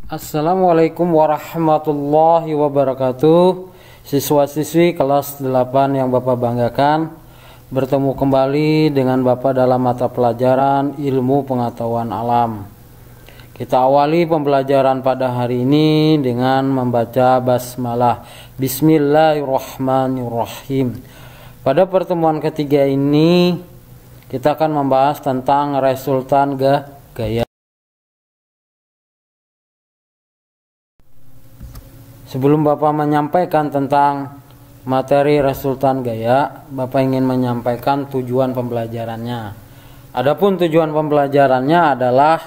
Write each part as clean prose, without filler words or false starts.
Assalamualaikum warahmatullahi wabarakatuh. Siswa-siswi kelas 8 yang Bapak banggakan, bertemu kembali dengan Bapak dalam mata pelajaran Ilmu Pengetahuan Alam. Kita awali pembelajaran pada hari ini dengan membaca basmalah. Bismillahirrahmanirrahim. Pada pertemuan ketiga ini kita akan membahas tentang resultan gaya. Sebelum Bapak menyampaikan tentang materi resultan gaya, Bapak ingin menyampaikan tujuan pembelajarannya. Adapun tujuan pembelajarannya adalah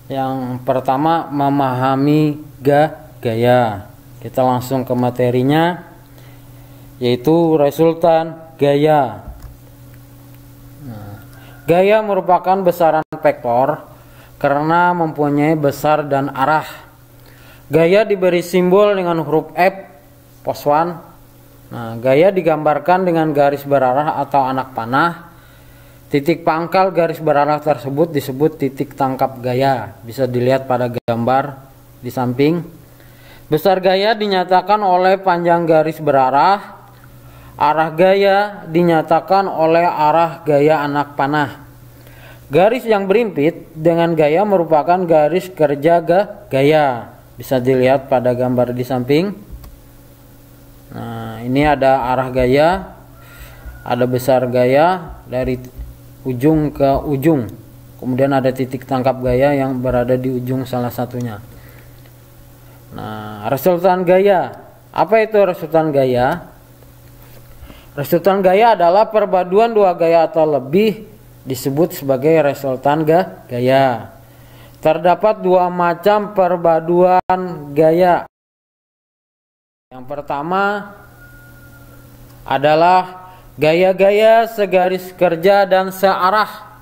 yang pertama, memahami gaya. Kita langsung ke materinya, yaitu resultan gaya. Gaya merupakan besaran vektor karena mempunyai besar dan arah. Gaya diberi simbol dengan huruf F +1. Gaya digambarkan dengan garis berarah atau anak panah. Titik pangkal garis berarah tersebut disebut titik tangkap gaya. Bisa dilihat pada gambar di samping. Besar gaya dinyatakan oleh panjang garis berarah. Arah gaya dinyatakan oleh arah gaya anak panah. Garis yang berimpit dengan gaya merupakan garis kerja gaya. Bisa dilihat pada gambar di samping. Ini ada arah gaya, ada besar gaya dari ujung ke ujung. Kemudian ada titik tangkap gaya yang berada di ujung salah satunya. Resultan gaya. Apa itu resultan gaya? Resultan gaya adalah perpaduan dua gaya atau lebih, disebut sebagai resultan gaya. Terdapat dua macam perpaduan gaya. Yang pertama adalah gaya-gaya segaris kerja dan searah.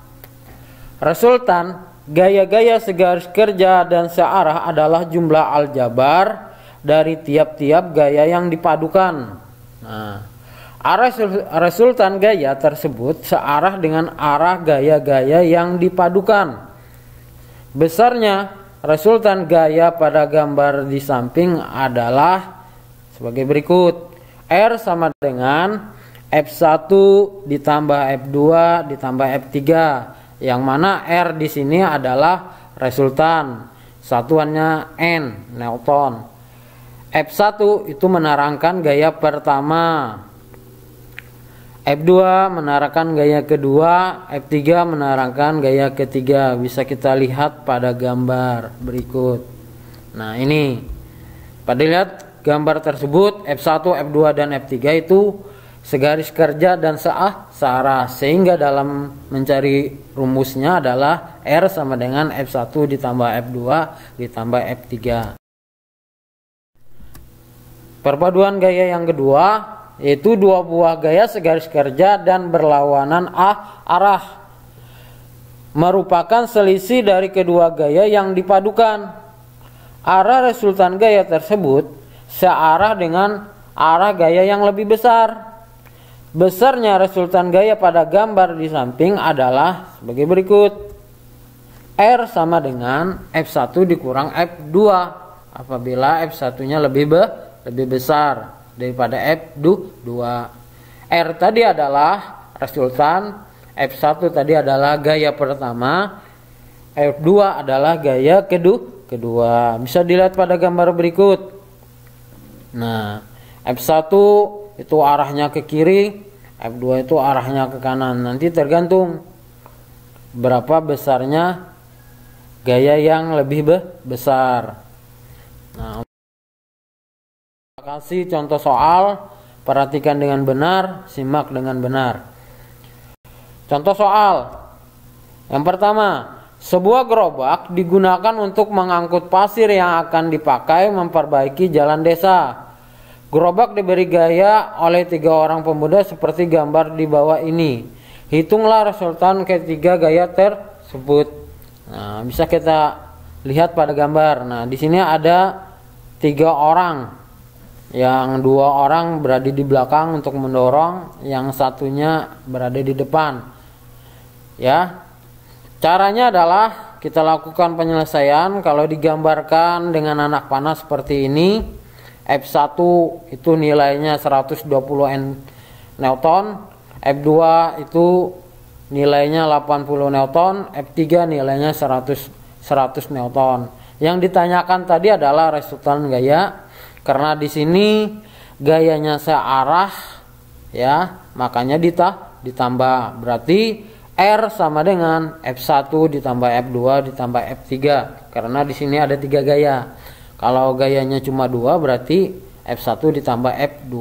Resultan gaya-gaya segaris kerja dan searah adalah jumlah aljabar dari tiap-tiap gaya yang dipadukan. Arah resultan gaya tersebut searah dengan arah gaya-gaya yang dipadukan. Besarnya resultan gaya pada gambar di samping adalah sebagai berikut. R sama dengan F1 ditambah F2 ditambah F3, yang mana R di sini adalah resultan, satuannya N, Newton. F1 itu menerangkan gaya pertama, F2 menerangkan gaya kedua, F3 menerangkan gaya ketiga. Bisa kita lihat pada gambar berikut. Ini pada lihat gambar tersebut, F1, F2 dan F3 itu segaris kerja dan searah, sehingga dalam mencari rumusnya adalah R sama dengan F1 ditambah F2 ditambah F3. Perpaduan gaya yang kedua yaitu dua buah gaya segaris kerja dan berlawanan arah, merupakan selisih dari kedua gaya yang dipadukan. Arah resultan gaya tersebut searah dengan arah gaya yang lebih besar. Besarnya resultan gaya pada gambar di samping adalah sebagai berikut. R sama dengan F1 dikurang F2 apabila F1-nya lebih besar daripada F2. R tadi adalah resultan, F1 tadi adalah gaya pertama, F2 adalah gaya kedua. Bisa dilihat pada gambar berikut. F1 itu arahnya ke kiri, F2 itu arahnya ke kanan. Nanti tergantung berapa besarnya gaya yang lebih besar. Kasih contoh soal, perhatikan dengan benar, simak dengan benar. Contoh soal yang pertama, sebuah gerobak digunakan untuk mengangkut pasir yang akan dipakai memperbaiki jalan desa. Gerobak diberi gaya oleh 3 orang pemuda seperti gambar di bawah ini. Hitunglah resultan ketiga gaya tersebut. Bisa kita lihat pada gambar. Di sini ada 3 orang. Yang 2 orang berada di belakang untuk mendorong, yang satunya berada di depan. Caranya adalah kita lakukan penyelesaian. Kalau digambarkan dengan anak panah seperti ini, F1 itu nilainya 120 Newton, F2 itu nilainya 80 Newton, F3 nilainya 100 Newton. Yang ditanyakan tadi adalah resultan gaya, karena di sini gayanya searah ya, makanya ditambah. Berarti R sama dengan F1 ditambah F2 ditambah F3, karena di sini ada 3 gaya. Kalau gayanya cuma 2 berarti F1 ditambah F2.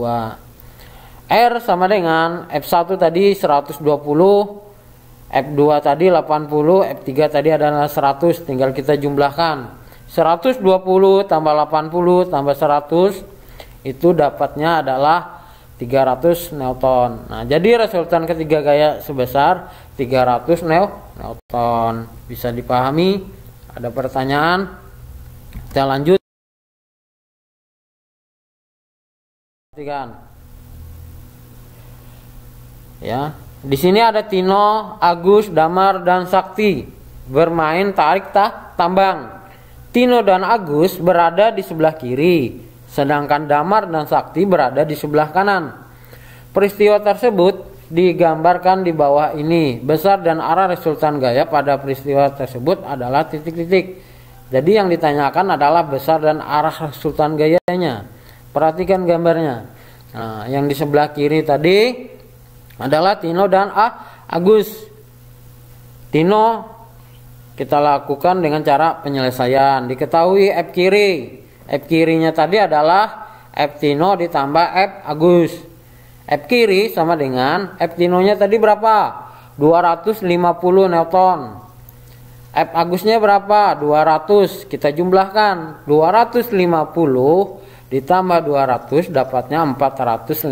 R sama dengan F1 tadi 120, F2 tadi 80, F3 tadi adalah 100. Tinggal kita jumlahkan. 120 tambah 80 tambah 100 itu dapatnya adalah 300 Newton. Nah, jadi resultan ketiga gaya sebesar 300 Newton. Bisa dipahami? Ada pertanyaan? Kita lanjut. Perhatikan. Ya, di sini ada Tino, Agus, Damar, dan Sakti bermain tarik tambang. Tino dan Agus berada di sebelah kiri, sedangkan Damar dan Sakti berada di sebelah kanan. Peristiwa tersebut digambarkan di bawah ini. Besar dan arah resultan gaya pada peristiwa tersebut adalah titik-titik. Jadi yang ditanyakan adalah besar dan arah resultan gayanya. Perhatikan gambarnya. Nah, yang di sebelah kiri tadi adalah Tino dan Agus. Tino kita lakukan dengan cara penyelesaian. Diketahui F kiri. F kirinya tadi adalah F Tino ditambah F Agus. F kiri sama dengan F Tino-nya tadi berapa? 250 Newton. F Agusnya berapa? 200. Kita jumlahkan. 250 ditambah 200 dapatnya 450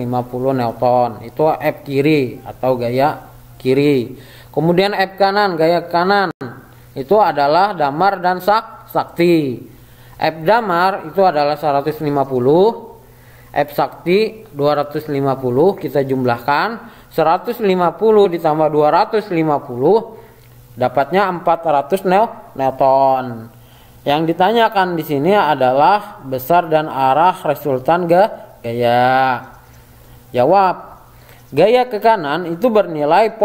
Newton. Itu F kiri atau gaya kiri. Kemudian F kanan, gaya kanan. Itu adalah Damar dan Sakti. F Damar itu adalah 150, F Sakti 250. Kita jumlahkan. 150 ditambah 250 dapatnya 400 Newton. Yang ditanyakan di sini adalah besar dan arah resultan gaya. Jawab. Gaya ke kanan itu bernilai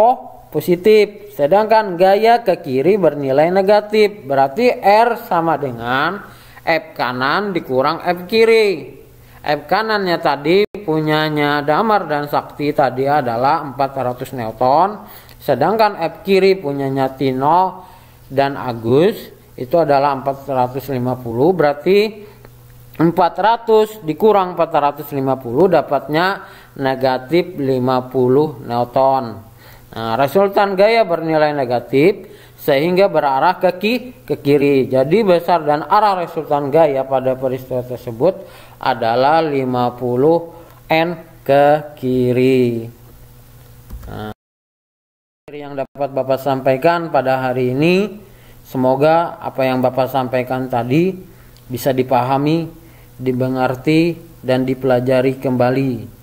positif, sedangkan gaya ke kiri bernilai negatif. Berarti R sama dengan F kanan dikurang F kiri. F kanannya tadi punyanya Damar dan Sakti tadi adalah 400 Newton, sedangkan F kiri punyanya Tino dan Agus itu adalah 450. Berarti 400 dikurang 450 dapatnya negatif 50 Newton. Nah, resultan gaya bernilai negatif sehingga berarah ke kiri. Jadi besar dan arah resultan gaya pada peristiwa tersebut adalah 50 N ke kiri. Nah, yang dapat Bapak sampaikan pada hari ini, semoga apa yang Bapak sampaikan tadi bisa dipahami, dimengerti, dan dipelajari kembali.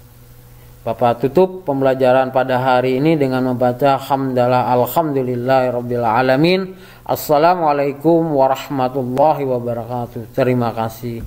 Bapak tutup pembelajaran pada hari ini dengan membaca hamdalah alhamdulillahirabbil alamin. Assalamualaikum warahmatullahi wabarakatuh. Terima kasih.